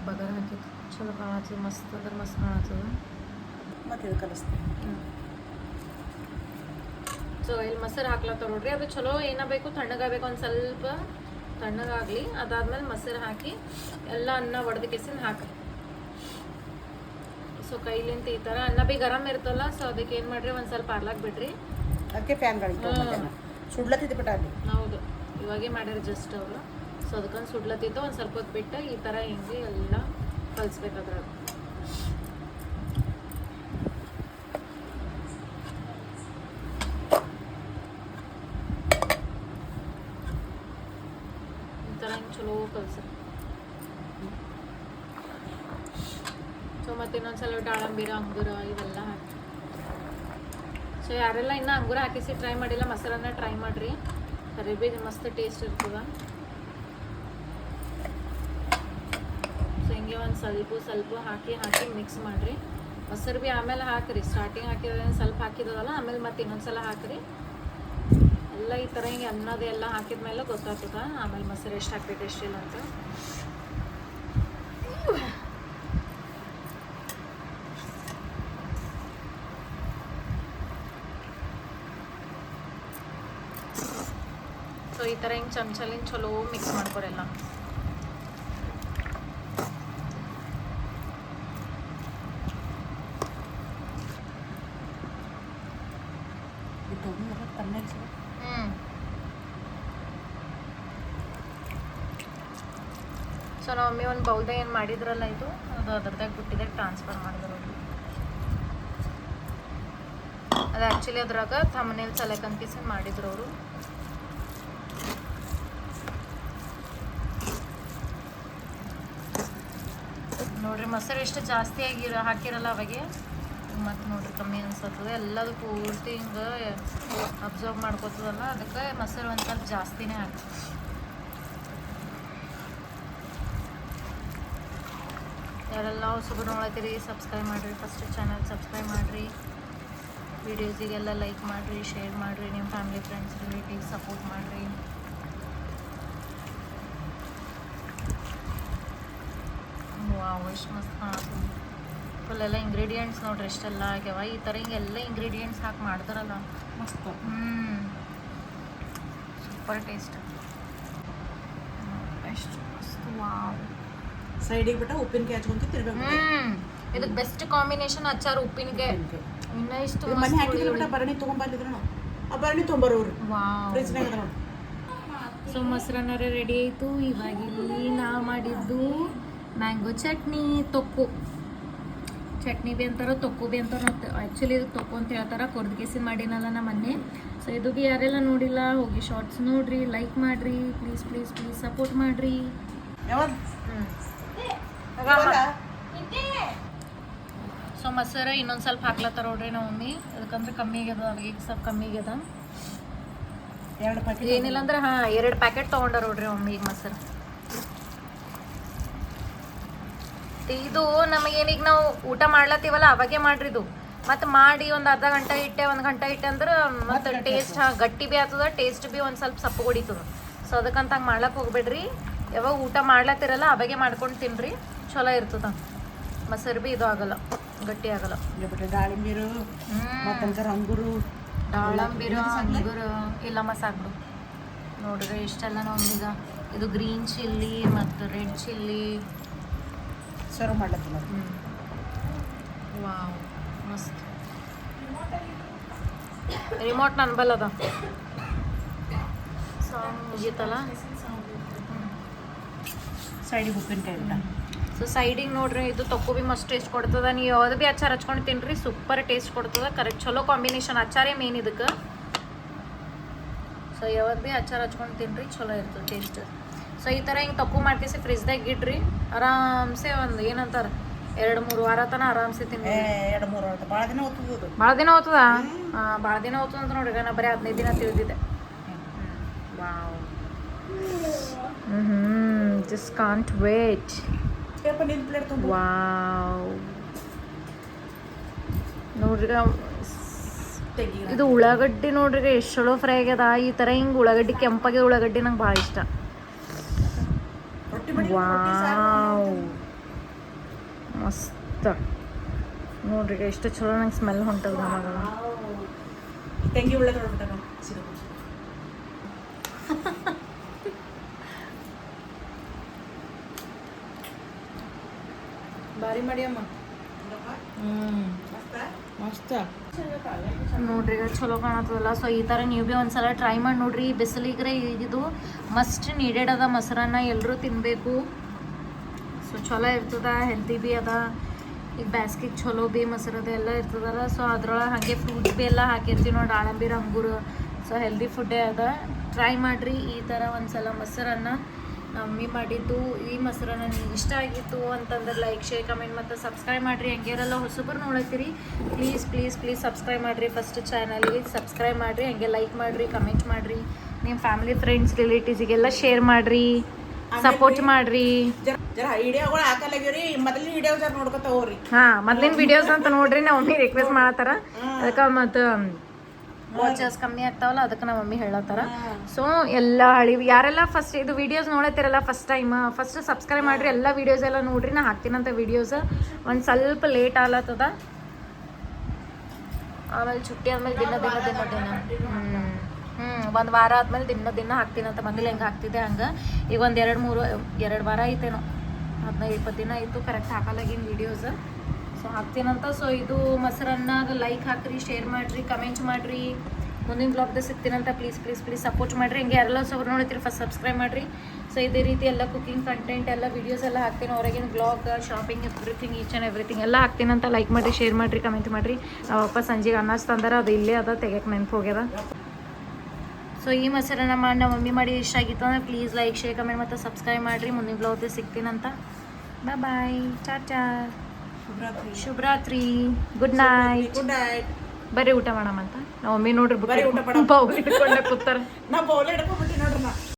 ಬಗಾರ ಹಾಕಿತ್ತು. ಚಲೋ ಕಾಣತ್ತದ. ಮಸ್ತ್ ಅಂದ್ರೆ ಮಸ್ತ್ ಕಾಣತ್ತದ. ಮತ್ತೆ ಇದು ಕಲಿಸ್ತೀನಿ. ಸೊ ಇಲ್ಲಿ ಮೊಸರು ಹಾಕ್ಲತ್ತಾವ ನೋಡ್ರಿ. ಅದು ಚಲೋ ಏನಾಗಬೇಕು, ತಣ್ಣಗಾಗಬೇಕು. ಒಂದು ಸ್ವಲ್ಪ ತಣ್ಣಗಾಗಲಿ. ಅದಾದ್ಮೇಲೆ ಮೊಸರು ಹಾಕಿ ಎಲ್ಲ ಅನ್ನ ಒಡೆದ ಕೆಸಿನ ಹಾಕಿ. ಸೊ ಕೈಲಿಂತ ಈ ಥರ ಅನ್ನ ಭೀ ಗರಮ್ ಇರ್ತಲ್ಲ. ಸೊ ಅದಕ್ಕೆ ಏನು ಮಾಡ್ರಿ, ಒಂದು ಸ್ವಲ್ಪ ಆರ್ಲಾಕ್ ಬಿಡ್ರಿ. ಅದಕ್ಕೆ ಫ್ಯಾನ್ಗಳಿತ್ತು ಸುಡ್ಲತ್ತಿದ್ದು ಬಿಟ್ಟ ಅಲ್ಲಿ. ಹೌದು, ಇವಾಗೇ ಮಾಡ್ಯಾರ ಜಸ್ಟ್ ಅವರು. ಸೊ ಅದಕ್ಕೊಂದು ಸುಡ್ಲತ್ತಿದ್ದು ಒಂದು ಸ್ವಲ್ಪ ಹೊತ್ತು ಬಿಟ್ಟು ಈ ಥರ ಹಿಂಗೆ ಎಲ್ಲ ಕಲಿಸ್ಬೇಕಾದ್ರೆ ಚಲೋ ಕಲ್ಸ. ಸೊ ಮತ್ತೆ ಇನ್ನೊಂದ್ಸಲ ದಾಳಂಬೀರ, ಅಂಗೂರ ಇವೆಲ್ಲ ಹಾಕಿ. ಸೊ ಯಾರೆಲ್ಲ ಇನ್ನೂ ಅಂಗೂರ ಹಾಕಿಸಿ ಟ್ರೈ ಮಾಡಿಲ್ಲ, ಮೊಸರನ್ನ ಟ್ರೈ ಮಾಡಿರಿ. ಕರಿ ಭೀ ಮಸ್ತ್ ಟೇಸ್ಟ್ ಇರ್ತದೆ. ಸೊ ಹಿಂಗೆ ಒಂದು ಸ್ವಲ್ಪ ಹಾಕಿ ಮಿಕ್ಸ್ ಮಾಡಿರಿ. ಮೊಸರು ಭೀ ಆಮೇಲೆ ಹಾಕಿರಿ. ಸ್ಟಾರ್ಟಿಂಗ್ ಹಾಕಿದ್ರೆ ಸ್ವಲ್ಪ ಹಾಕಿದವಲ್ಲ, ಆಮೇಲೆ ಮತ್ತೆ ಇನ್ನೊಂದ್ಸಲ ಹಾಕಿರಿ. ಎಲ್ಲ ಈ ಥರ ಹಿಂಗೆ ಅನ್ನೋದೆಲ್ಲ ಹಾಕಿದ ಮೇಲೆ ಗೊತ್ತಾಗ್ತದೆ ಆಮೇಲೆ ಮೊಸರು ಎಷ್ಟು ಹಾಕ್ಬೇಕು ಎಷ್ಟಿಲ್ಲ ಅಂತ. ಸೊ ಈ ಥರ ಹಿಂಗೆ ಚಮಚಲಿಂದ ಚಲೋ ಮಿಕ್ಸ್ ಮಾಡ್ಕೊರೆಲ್ಲ. ಸೊ ನಮ್ಮ ಮಮ್ಮಿ ಒಂದು ಬೌಲ್ದಾಗ ಏನು ಮಾಡಿದ್ರಲ್ಲ ಇದು ಅದು ಅದ್ರದಾಗ ಬಿಟ್ಟಿದಾಗ ಟ್ರಾನ್ಸ್ಫರ್ ಮಾಡಿದ್ರು. ಅದು ಆ್ಯಕ್ಚುಲಿ ಅದ್ರಾಗ ಥಂಬ್ನೇಲ್ ಸಲಕಂತಿಸಿ ಮಾಡಿದ್ರು ಅವರು. ನೋಡ್ರಿ ಮೊಸರು ಎಷ್ಟು ಜಾಸ್ತಿ ಹಾಕಿರಲ್ಲ ಅವಾಗೆ, ಮತ್ತು ನೋಡ್ರಿ ಕಮ್ಮಿ ಅನ್ಸತ್ತದ. ಎಲ್ಲದು ಪೂರ್ತಿ ಹಿಂಗೆ ಅಬ್ಸರ್ವ್ ಮಾಡ್ಕೋತದಲ್ಲ, ಅದಕ್ಕೆ ಮೊಸರು ಒಂದು ಸ್ವಲ್ಪ ಜಾಸ್ತಿನೇ ಹಾಕ್ತದೆ. ಯಾರೆಲ್ಲ ಹೊಸಬರು ನೋಡತ್ತೀರಿ ಸಬ್ಸ್ಕ್ರೈಬ್ ಮಾಡಿರಿ, ಫಸ್ಟ್ ಚಾನಲ್ ಸಬ್ಸ್ಕ್ರೈಬ್ ಮಾಡಿರಿ, ವಿಡಿಯೋಸಿಗೆಲ್ಲ ಲೈಕ್ ಮಾಡಿರಿ, ಶೇರ್ ಮಾಡಿರಿ, ನಿಮ್ಮ ಫ್ಯಾಮಿಲಿ ಫ್ರೆಂಡ್ಸ್ ರಿಲೇಟಿವ್ಸ್ ಸಪೋರ್ಟ್ ಮಾಡಿರಿ. ವಾವ್ ಎಷ್ಟು ಮಸ್ತ್ ಕಾಣತ್ತು. ಫುಲ್ಲೆಲ್ಲ ಇಂಗ್ರೀಡಿಯೆಂಟ್ಸ್ ನೋಡ್ರಿ ಎಷ್ಟೆಲ್ಲ ಆಗ್ಯಾವ. ಈ ಥರ ಹಿಂಗೆಲ್ಲ ಇಂಗ್ರೀಡಿಯೆಂಟ್ಸ್ ಹಾಕಿ ಮಾಡ್ತಾರಲ್ಲ ಮಸ್ತ್. ಸೂಪರ್ ಟೇಸ್ಟ್, ಎಷ್ಟು ಮಸ್ತ್. ವಾವ್. ಸೈಡಿಗೆ ಬಿಟ್ಟು ಉಪ್ಪಿನಕಾಯಿ ಹಚ್ಕೊಂತ ತಿರ್ಬೇಕು. ಇದಕ್ಕೆ ಬೆಸ್ಟ್ ಕಾಂಬಿನೇಷನ್ ಅಚ್ಚಾರ ಉಪ್ಪಿನಕಾಯಿ. ಇನ್ನ ಇಷ್ಟು ಮನೆ ಹಾಕಿದ್ರೆ ಬಿಟ್ಟ ಭರಣಿ ತೊಗೊಂಬಂದಿದ್ರು ನಾವು, ಆ ಭರಣಿ ತೊಗೊಂಬರೋರು ವಾವ್. ಫ್ರಿಜ್ನಾಗ ಅದ ನೋಡಿ. ಸೊ ಮೊಸರನ್ನ ರೆಡಿ ಆಯಿತು. ಇವಾಗ ಇಲ್ಲಿ ನಾವು ಮಾಡಿದ್ದು ಮ್ಯಾಂಗೋ ಚಟ್ನಿ, ತೊಕ್ಕು ಚಟ್ನಿ ಬಿ ಅಂತಾರ, ತೊಕ್ಕು ಬಿ ಅಂತಾರ. ಆ್ಯಕ್ಚುಲಿ ಇದು ತೊಕ್ಕು ಅಂತ ಹೇಳ್ತಾರೆ, ಕೊರ್ದ್ಗೇಸಿ ಮಾಡಿನಲ್ಲ ನಮ್ಮ ಮೊನ್ನೆ. ಸೊ ಇದು ಬಿ ಯಾರೆಲ್ಲ ನೋಡಿಲ್ಲ ಹೋಗಿ ಶಾರ್ಟ್ಸ್ ನೋಡ್ರಿ, ಲೈಕ್ ಮಾಡಿರಿ, ಪ್ಲೀಸ್ ಪ್ಲೀಸ್ ಪ್ಲೀಸ್ ಸಪೋರ್ಟ್ ಮಾಡಿರಿ. ಯಾವಾಗ ಸೊ ಮೊಸರು ಇನ್ನೊಂದು ಸ್ವಲ್ಪ ಹಾಕ್ಲತ್ತಾರ ನೋಡ್ರಿ ನಮ್ಮ ಮಮ್ಮಿ, ಅದಕ್ಕಂದ್ರೆ ಕಮ್ಮಿ ಆಗ್ಯದ, ಅವಾಗ ಈಗ ಸ್ವಲ್ಪ ಕಮ್ಮಿ ಆಗ್ಯದ. 2 ಪ್ಯಾಕೆಟ್ ಏನಿಲ್ಲ ಅಂದ್ರೆ 2 ಪ್ಯಾಕೆಟ್ ತೊಗೊಂಡಾರ ನೋಡ್ರಿ ಮಮ್ಮಿ ಈಗ ಮೊಸರು. ಇದು ನಮಗೇನೀಗ ನಾವು ಊಟ ಮಾಡ್ಲತ್ತೀವಲ್ಲ ಅವಾಗೆ ಮಾಡ್ರಿ ಇದು. ಮತ್ತು ಮಾಡಿ ಒಂದು ಅರ್ಧ ಗಂಟೆ ಇಟ್ಟೆ, 1 ಗಂಟೆ ಇಟ್ಟೆ ಅಂದ್ರೆ ಮತ್ತು ಟೇಸ್ಟ್ ಗಟ್ಟಿ ಬಿ ಆಗ್ತದ, ಟೇಸ್ಟ್ ಬಿ ಒಂದು ಸ್ವಲ್ಪ ಸಪ್ಪು ಹೊಡಿತದ. ಸೊ ಅದಕ್ಕಂತ ಹಂಗೆ ಮಾಡ್ಲಕ್ಕೆ ಹೋಗ್ಬೇಡ್ರಿ. ಯಾವಾಗ ಊಟ ಮಾಡ್ಲತ್ತಿರಲ್ಲ ಅವಾಗೆ ಮಾಡ್ಕೊಂಡು ತಿನ್ನಿರಿ, ಚಲೋ ಇರ್ತದ. ಮೊಸರು ಬಿ ಇದು ಆಗಲ್ಲ, ಗಟ್ಟಿ ಆಗಲ್ಲ. ಬಿಟ್ಟು ದಾಳಿಂಬೀರು ಮತ್ತು ಅಂಗೂರು, ದಾಳಂಬಿರು ಅಂಗೂರು ಇಲ್ಲ ಮಸಾಕ್ಬಿಡು. ನೋಡ್ರಿ ಇಷ್ಟೆಲ್ಲ ನಮ್ಮೀಗ ಇದು ಗ್ರೀನ್ ಚಿಲ್ಲಿ ಮತ್ತು ರೆಡ್ ಚಿಲ್ಲಿ ಸರ್ವ್ ಮಾಡ್ಲತ್ತಿಲ್ಲ. ವಾವ್ ಮಸ್ತ್. ರಿಮೋಟ್ ನನ್ನ ಬಲ್ ಅದ. ಸಾಂಗ್ ಮುಗೀತಲ್ಲ. ಸೈಡಿಗೆ ಉಪ್ಪಿನಕಾಯಿ ಬಿಟ್ಟ. ಸೊ ಸೈಡಿಗೆ ನೋಡ್ರಿ ಇದು ತೊಕ್ಕು ಬಿ ಮಸ್ತ್ ಟೇಸ್ಟ್ ಕೊಡ್ತದ. ನೀವು ಯಾವ್ದು ಬಿ ಅಚಾರ ಹಚ್ಕೊಂಡು ತಿನ್ನಿರಿ, ಸೂಪರ್ ಟೇಸ್ಟ್ ಕೊಡ್ತದ. ಕರೆಕ್ಟ್ ಚಲೋ ಕಾಂಬಿನೇಷನ್, ಅಚಾರೇ ಮೇನ್ ಇದಕ್ಕೆ. ಸೊ ಯಾವ್ದು ಬಿ ಅಚಾರ ಹಚ್ಕೊಂಡು ತಿನ್ನಿರಿ, ಚಲೋ ಇರ್ತದೆ ಟೇಸ್ಟ್. ಸೊ ಈ ಥರ ಹಿಂಗೆ ತೊಕ್ಕು ಮಾಡ್ಕೇಸಿ ಫ್ರಿಜ್ದಾಗ ಇಡ್ರಿ, ಆರಾಮ್ಸೆ ಒಂದು ಏನಂತಾರೆ 2-3 ವಾರ ತನಕ ಆರಾಮ್ಸೆ ತಿನ್ನಿ. 2-3 ವಾರ ಭಾಳ ದಿನ ಹೋಗ್ತದ. ಭಾಳ ದಿನ ಹೋಗ್ತದ. ಭಾಳ ದಿನ ಹೋಗ್ತದ ಅಂತ ನೋಡ್ರಿ, ನಾ ಬರೀ 15 ದಿನ ತಿಳಿದಿದ್ದೆ. Wow. Just can't wait. Wow ನೋಡ್ರಿ ಇದು ಉಳ್ಳಾಗಡ್ಡಿ ನೋಡ್ರಿ ಎಷ್ಟು ಚಲೋ ಫ್ರೈ ಆಗ್ಯದ. ಈ ಥರ ಹಿಂಗೆ ಉಳ್ಳಾಗಡ್ಡಿ ಕೆಂಪಾಗಿ ಉಳ್ಳಾಗಡ್ಡಿ ನಂಗೆ ಭಾಳ ಇಷ್ಟ. ವಾವ್ ಮಸ್ತ್ ನೋಡ್ರಿ ಎಷ್ಟು ಚಲೋ ನಂಗೆ ಸ್ಮೆಲ್ ಹೊಂಟದ ನಮಗೆ. ತೆಂಗಿ ಉಳ್ಳ ನೋಡ್ಬಿಟ್ಟ ಬಾರಿ ಮಾಡಿಯಮ್ಮ. ಮಸ್ತ ನೋಡ್ರಿ ಈಗ ಚಲೋ ಕಾಣತ್ತದಲ್ಲ. ಸೊ ಈ ಥರ ನೀವು ಭೀ ಒಂದ್ಸಲ ಟ್ರೈ ಮಾಡಿ ನೋಡ್ರಿ. ಬಿಸಿಲಿಗ್ರೆ ಇದು ಮಸ್ಟ್ ನೀಡೆಡ್ ಅದ. ಮೊಸರನ್ನ ಎಲ್ಲರೂ ತಿನ್ನಬೇಕು. ಸೊ ಚಲೋ ಇರ್ತದ, ಹೆಲ್ತಿ ಭೀ ಅದ. ಈಗ ಬ್ಯಾಸ್ಗಿಗೆ ಚಲೋ ಭೀ ಮೊಸರದ ಎಲ್ಲ ಇರ್ತದಲ್ಲ. ಸೊ ಅದ್ರೊಳಗೆ ಹಾಗೆ ಫ್ರೂಟ್ಸ್ ಭೀ ಎಲ್ಲ ಹಾಕಿರ್ತೀವಿ ನೋಡಿ, ದಾಳಂಬೀರು ಅಂಗೂರು. ಸೊ ಹೆಲ್ದಿ ಫುಡ್ಡೇ ಅದ. ಟ್ರೈ ಮಾಡಿರಿ ಈ ಥರ ಒಂದ್ಸಲ ಮೊಸರನ್ನ. ಮಮ್ಮಿ ಮಾಡಿದ್ದು ಈ ಮೊಸರನ್ನ ನಿಮ್ಗೆ ಇಷ್ಟ ಆಗಿತ್ತು ಅಂತಂದ್ರೆ ಲೈಕ್, ಶೇರ್, ಕಮೆಂಟ್ ಮತ್ತು ಸಬ್ಸ್ಕ್ರೈಬ್ ಮಾಡಿರಿ. ಹಂಗೇರೆಲ್ಲ ಹೊಸಬರು ನೋಡತ್ತೀರಿ ಪ್ಲೀಸ್ ಪ್ಲೀಸ್ ಪ್ಲೀಸ್ ಸಬ್ಸ್ಕ್ರೈಬ್ ಮಾಡಿರಿ. ಫಸ್ಟ್ ಚಾನಲಿಗೆ ಸಬ್ಸ್ಕ್ರೈಬ್ ಮಾಡಿರಿ, ಹಂಗೆ ಲೈಕ್ ಮಾಡಿರಿ, ಕಮೆಂಟ್ ಮಾಡಿರಿ, ನಿಮ್ಮ ಫ್ಯಾಮಿಲಿ ಫ್ರೆಂಡ್ಸ್ ರಿಲೇಟಿವ್ಸಿಗೆಲ್ಲ ಶೇರ್ ಮಾಡಿರಿ, ಸಪೋರ್ಟ್ ಮಾಡಿರಿ. ಜರ ವಿಡಿಯೋಗಳು ಹಾಕಲಾಗ್ಯವ್ರಿ, ಮೊದಲಿನ ವಿಡಿಯೋ ಜರ ನೋಡ್ಕೊತ ಹೋಗ್ರಿ. ಮೊದಲಿನ ವಿಡಿಯೋಸ್ ಅಂತ ನೋಡ್ರಿ. ನಮ್ಮ ಮಮ್ಮಿ ರಿಕ್ವೆಸ್ಟ್ ಮಾಡತ್ತಾರ, ಅದಕ್ಕೆ ಮತ್ತು ವಾಚಸ್ ಕಮ್ಮಿ ಆಗ್ತಾವಲ್ಲ ಅದಕ್ಕೆ ನಮ್ಮ ಮಮ್ಮಿ ಹೇಳತ್ತಾರ. ಸೊ ಎಲ್ಲ ಯಾರೆಲ್ಲ ಫಸ್ಟ್ ಇದು ವಿಡಿಯೋಸ್ ನೋಡತ್ತಿರಲ್ಲ ಫಸ್ಟ್ ಟೈಮ್, ಫಸ್ಟ್ ಸಬ್ಸ್ಕ್ರೈಬ್ ಮಾಡಿರಿ. ಎಲ್ಲ ವಿಡಿಯೋಸ್ ಎಲ್ಲ ನೋಡ್ರಿ. ನಾ ಹಾಕ್ತೀನಂತ ವಿಡಿಯೋಸ್ ಒಂದು ಸ್ವಲ್ಪ ಲೇಟ್ ಆಗ್ಲತ್ತದ. ಆಮೇಲೆ ಚುಟ್ಟಿ ಆದ್ಮೇಲೆ ದಿನ ಒಂದು ವಾರ ಆದ್ಮೇಲೆ ದಿನ ಹಾಕ್ತೀನಂತ. ಮೊದಲು ಹೆಂಗೆ ಹಾಕ್ತಿದ್ದೆ ಹಂಗೆ. ಈಗ ಒಂದು 2 ವಾರ ಐತೇನೋ, 15-20 ದಿನ ಆಯಿತು ಕರೆಕ್ಟ್ ಹಾಕಲಾಗಿನ ವೀಡಿಯೋಸ್. ಸೊ ಹಾಕ್ತೀನಂತ. ಸೊ ಇದು ಮೊಸರನ್ನಾಗ ಲೈಕ್ ಹಾಕ್ರಿ, ಶೇರ್ ಮಾಡಿರಿ, ಕಮೆಂಟ್ ಮಾಡಿರಿ, ಮುಂದಿನ ಬ್ಲಾಗ್ದಾಗ ಸಿಗ್ತೀನಂತ ಪ್ಲೀಸ್ ಪ್ಲೀಸ್ ಪ್ಲೀಸ್ ಸಪೋರ್ಟ್ ಮಾಡಿರಿ. ಹಿಂಗೆ ಯಾರೆಲ್ಲ ಹೊಸಬ್ರು ನೋಡ್ತೀರಿ ಫಸ್ಟ್ ಸಬ್ಸ್ಕ್ರೈಬ್ ಮಾಡಿರಿ. ಸೊ ಇದೇ ರೀತಿ ಎಲ್ಲ ಕುಕಿಂಗ್ ಕಂಟೆಂಟ್ ಎಲ್ಲ ವೀಡಿಯೋಸ್ ಎಲ್ಲ ಹಾಕ್ತೀನಿ, ಹೊರಗಿನ blog, shopping, everything, each and everything ಎಲ್ಲ ಹಾಕ್ತೀನಂತ. ಲೈಕ್ ಮಾಡಿರಿ, ಶೇರ್ ಮಾಡಿರಿ, ಕಮೆಂಟ್ ಮಾಡಿರಿ. ನಾವಪ್ಪ ಸಂಜೆಗೆ ಅನ್ನ ತಂದಾರ, ಅದು ಇಲ್ಲೇ ಅದ, ತೆಗಿಯಕ್ಕೆ ನೆನಪು ಹೋಗ್ಯದ. ಸೊ ಈ ಮೊಸರನ್ನ ಮಾಡಿ ನಮ್ಮ ಮಮ್ಮಿ ಮಾಡಿ ಇಷ್ಟ ಆಗಿತ್ತು ಅಂದರೆ ಪ್ಲೀಸ್ ಲೈಕ್, ಶೇರ್, ಕಮೆಂಟ್ ಮತ್ತು ಸಬ್ಸ್ಕ್ರೈಬ್ ಮಾಡಿರಿ. ಮುಂದಿನ ಬ್ಲಾಗ್ದಾಗ ಸಿಗ್ತೀನಂತ. ಬಾಯ್ ಬಾಯ್, ಟಾಟಾ, ಶುಭರಾತ್ರಿ, ಗುಡ್ ನೈಟ್. Good night. ಬರ್ರಿ ಊಟ ಮಾಡಮಂತ. ನಮ್ಮ ಮಮ್ಮಿ ನೋಡ್ರಿ ಬರ್ರಿ ಊಟ ಬೌಲ್ ಹಿಡ್ಕೊಂಡೆ ಕೂತಾರ. ನಾ ಬೌಲ್ ಹಿಡ್ಕೊಂಡ್ಬಿಟ್ಟು ನೋಡ್ರಿ ನಾ